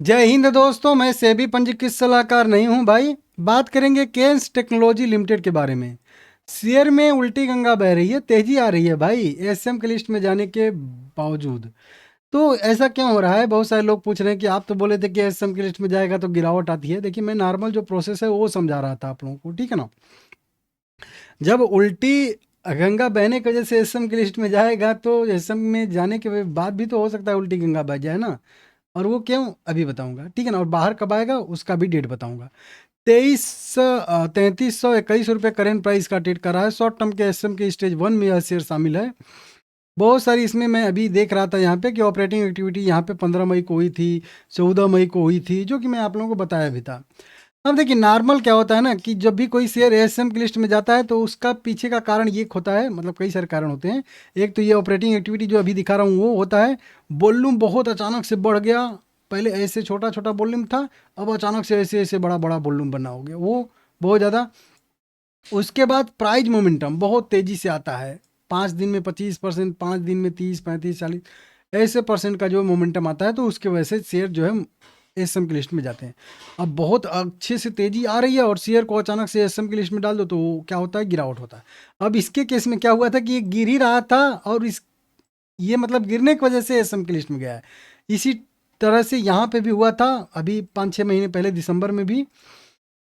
जय हिंद दोस्तों, मैं सेबी पंजीकृत सलाहकार नहीं हूं भाई। बात करेंगे केन्स टेक्नोलॉजी लिमिटेड के बारे में। शेयर में उल्टी गंगा बह रही है, तेजी आ रही है भाई एसएम के लिस्ट में जाने के बावजूद। तो ऐसा क्यों हो रहा है? बहुत सारे लोग पूछ रहे हैं कि आप तो बोले थे कि एसएम की लिस्ट में जाएगा तो गिरावट आती है। देखिए, मैं नॉर्मल जो प्रोसेस है वो समझा रहा था आप लोगों को, ठीक है ना। जब उल्टी गंगा बहने की वजह से एसएम की लिस्ट में जाएगा तो एसएम में जाने के बाद भी तो हो सकता है उल्टी गंगा बह जाए ना। और वो क्यों, अभी बताऊंगा, ठीक है ना। और बाहर कब आएगा उसका भी डेट बताऊंगा। 3321 रुपये करेंट प्राइस का ट्रेड कर रहा है। शॉर्ट टर्म के एसएम के स्टेज 1 में यह शेयर शामिल है। बहुत सारी इसमें मैं अभी देख रहा था यहाँ पे कि ऑपरेटिंग एक्टिविटी यहाँ पे 15 मई को हुई थी, 14 मई को हुई थी, जो कि मैं आप लोगों को बताया भी था। अब देखिए, नॉर्मल क्या होता है ना कि जब भी कोई शेयर एएसएम की लिस्ट में जाता है तो उसका पीछे का कारण ये होता है, मतलब कई सारे कारण होते हैं। एक तो ये ऑपरेटिंग एक्टिविटी जो अभी दिखा रहा हूँ वो होता है। वॉल्यूम बहुत अचानक से बढ़ गया। पहले ऐसे छोटा छोटा वॉल्यूम था, अब अचानक से ऐसे ऐसे बड़ा बड़ा वॉल्यूम बनना हो गया, वो बहुत ज़्यादा। उसके बाद प्राइस मोमेंटम बहुत तेज़ी से आता है। 5 दिन में 25%, 5 दिन में 30, 35, 40 ऐसे परसेंट का जो मोमेंटम आता है, तो उसकी वजह से शेयर जो है एसएम की लिस्ट में जाते हैं। अब बहुत अच्छे से तेज़ी आ रही है और शेयर को अचानक से एसएम की लिस्ट में डाल दो तो वो क्या होता है, गिरावट होता है। अब इसके केस में क्या हुआ था कि ये गिर ही रहा था और ये मतलब गिरने की वजह से एसएम की लिस्ट में गया है। इसी तरह से यहाँ पे भी हुआ था, अभी 5-6 महीने पहले दिसंबर में भी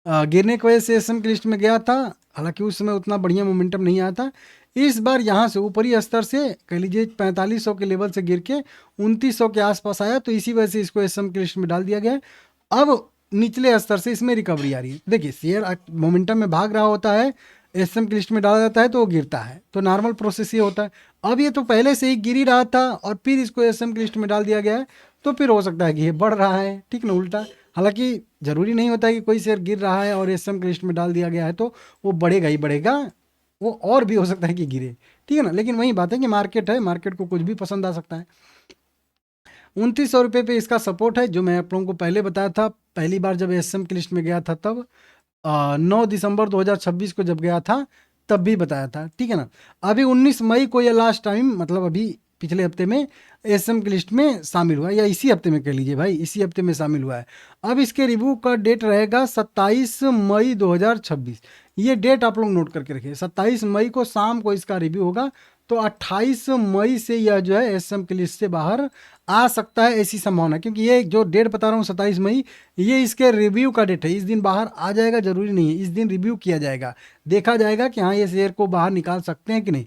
गिरने की वजह से एसएम की लिस्ट में गया था। हालांकि उस समय उतना बढ़िया मोमेंटम नहीं आया था। इस बार यहाँ से ऊपरी स्तर से कह लीजिए 4500 के लेवल से गिर के 2900 के आसपास आया, तो इसी वजह से इसको एसएम की लिस्ट में डाल दिया गया। अब निचले स्तर से इसमें रिकवरी आ रही है। देखिए, शेयर मोमेंटम में भाग रहा होता है, एसएम की लिस्ट में डाला जाता है तो वो गिरता है, तो नॉर्मल प्रोसेस ये होता है। अब ये तो पहले से ही गिर ही रहा था और फिर इसको एसएम की लिस्ट में डाल दिया गया है, तो फिर हो सकता है कि ये बढ़ रहा है, ठीक ना, उल्टा। हालांकि ज़रूरी नहीं होता है कि कोई शेयर गिर रहा है और एसएम की लिस्ट में डाल दिया गया है तो वो बढ़ेगा ही बढ़ेगा। वो और भी हो सकता है कि गिरे, ठीक है ना। लेकिन वही बात है कि मार्केट है, मार्केट को कुछ भी पसंद आ सकता है। 2900 रुपये पे इसका सपोर्ट है, जो मैं आप लोगों को पहले बताया था। पहली बार जब एसएम की लिस्ट में गया था तब 9 दिसंबर 2026 को जब गया था तब भी बताया था, ठीक है ना। अभी 19 मई को, या लास्ट टाइम मतलब अभी पिछले हफ्ते में एसएम की लिस्ट में शामिल हुआ है, या इसी हफ्ते में कह लीजिए भाई, इसी हफ्ते में शामिल हुआ है। अब इसके रिव्यू का डेट रहेगा 27 मई 2026। ये डेट आप लोग नोट करके रखिए, 27 मई को शाम को इसका रिव्यू होगा। तो 28 मई से यह जो है एसएम की लिस्ट से बाहर आ सकता है, ऐसी संभावना। क्योंकि ये जो डेट बता रहा हूँ 27 मई, ये इसके रिव्यू का डेट है। इस दिन बाहर आ जाएगा जरूरी नहीं है, इस दिन रिव्यू किया जाएगा, देखा जाएगा कि हाँ ये शेयर को बाहर निकाल सकते हैं कि नहीं।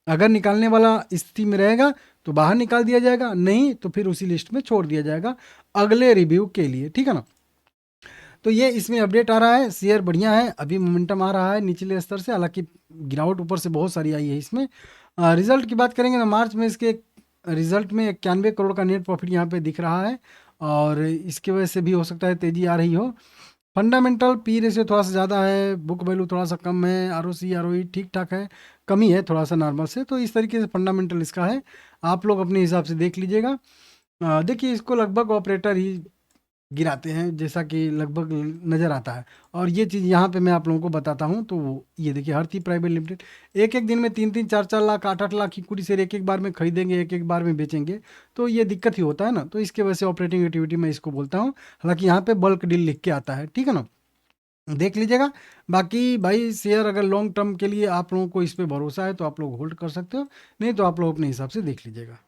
अगर निकालने वाला स्थिति में रहेगा तो बाहर निकाल दिया जाएगा, नहीं तो फिर उसी लिस्ट में छोड़ दिया जाएगा अगले रिव्यू के लिए, ठीक है ना। तो ये इसमें अपडेट आ रहा है, शेयर बढ़िया है, अभी मोमेंटम आ रहा है निचले स्तर से। हालांकि गिरावट ऊपर से बहुत सारी आई है इसमें। रिजल्ट की बात करेंगे तो मार्च में इसके रिजल्ट में 91 करोड़ का नेट प्रॉफिट यहाँ पे दिख रहा है, और इसकी वजह से भी हो सकता है तेज़ी आ रही हो। फंडामेंटल पी रेशियो थोड़ा सा ज़्यादा है, बुक वैल्यू थोड़ा सा कम है, R O C R O ई ठीक ठाक है, कमी है थोड़ा सा नॉर्मल से। तो इस तरीके से फंडामेंटल इसका है, आप लोग अपने हिसाब से देख लीजिएगा। देखिए, इसको लगभग ऑपरेटर ही गिराते हैं, जैसा कि लगभग नज़र आता है। और ये चीज़ यहाँ पे मैं आप लोगों को बताता हूँ, तो ये देखिए, हरती प्राइवेट लिमिटेड एक एक दिन में 3-3, 4-4 लाख, 8-8 लाख इक्विटी शेयर एक एक बार में खरीदेंगे, एक एक बार में बेचेंगे, तो ये दिक्कत ही होता है ना। तो इसके वजह से ऑपरेटिंग एक्टिविटी मैं इसको बोलता हूँ। हालांकि यहाँ पे बल्क डील लिख के आता है, ठीक है ना, देख लीजिएगा। बाकी भाई, शेयर अगर लॉन्ग टर्म के लिए आप लोगों को इस पर भरोसा है तो आप लोग होल्ड कर सकते हो, नहीं तो आप लोग अपने हिसाब से देख लीजिएगा।